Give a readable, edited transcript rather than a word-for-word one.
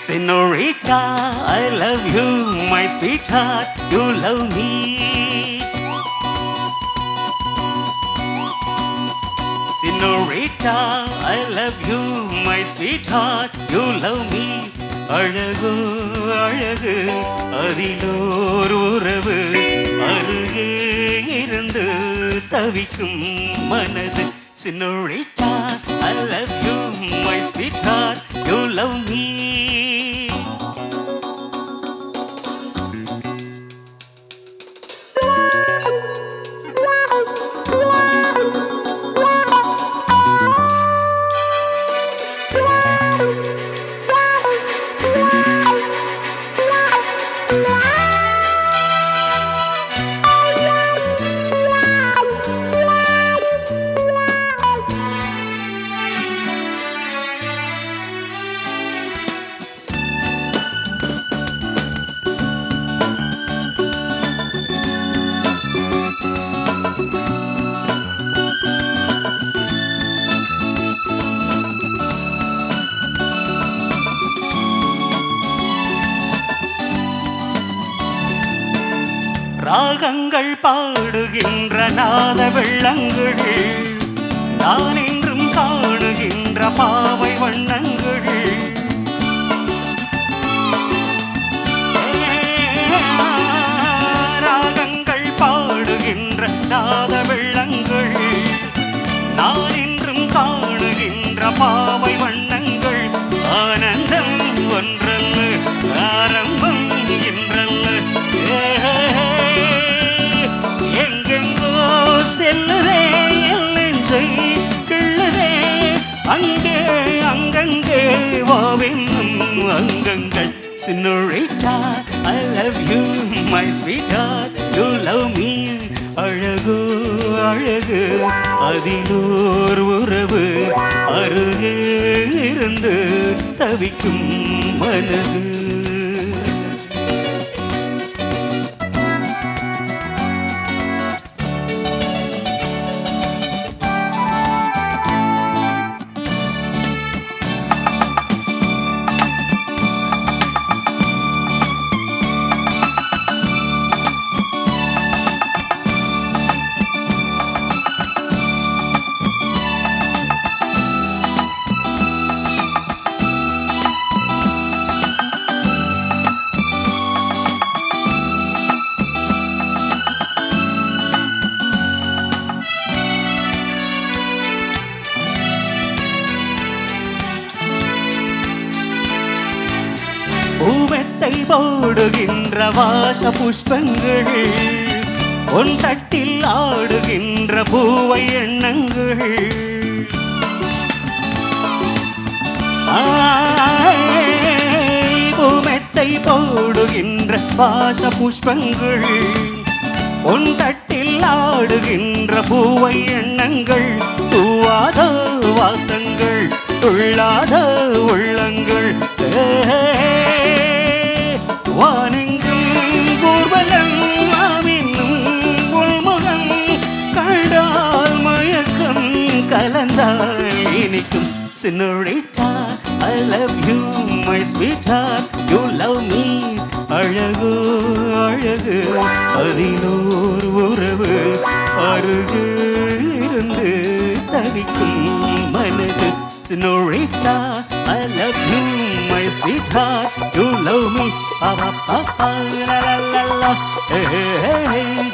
Senorita, I love you, my sweetheart, you love me. Senorita, I love you, my sweetheart, you love me. அழகு அழகு அதிலோர் உறவு அருகே இருந்து தவிக்கும் மனது. Senorita, I love you, my sweetheart, you love me. ராகங்கள் பாடுகின்ற நாத வெள்ளங்கள் நான் என்றும் காணுகின்ற பாவை வண்ணங்கள் ராகங்கள் பாடுகின்ற நாத வெள்ளங்கள் நான் என்றும் காணுகின்ற பாவை வண்ணங்கள் ஆனந்தம் ஒன்றல்ல ஆரம்பம் இன்றல்ல செல்லுதே நெஞ்சை கிள்ளுதே அங்கே அங்கங்கே வாவென்னும் அங்கங்கள். Senorita, I love you, my sweetheart, you love me. அழகு அழகு அதிலோர் உறவு அருகே இருந்து தவிக்கும் மனது. பூவத்தை போடுகின்ற வாச புஷ்பங்கள் உன் தட்டில் ஆடுகின்ற பூவை எண்ணங்கள் பூமெத்தை போடுகின்ற வாச புஷ்பங்கள் உன் தட்டில் ஆடுகின்ற பூவை எண்ணங்கள் தூவாத வாசங்கள் துள்ளாத உள்ளங்கள் வானெங்கும் ஊர்வலம் ஆவினும் உள்முகம் கண்டால் மயக்கம் கலந்தால் இனிக்கும். Senorita, I love you, my sweetheart, you love me. அழகு அழகு அதிலோர் உறவு அருகே இருந்து தவிக்கும் மனது. Senorita, I love you, my sweetheart, you love me. Pa pa pa pa la la la la. Hey hey hey.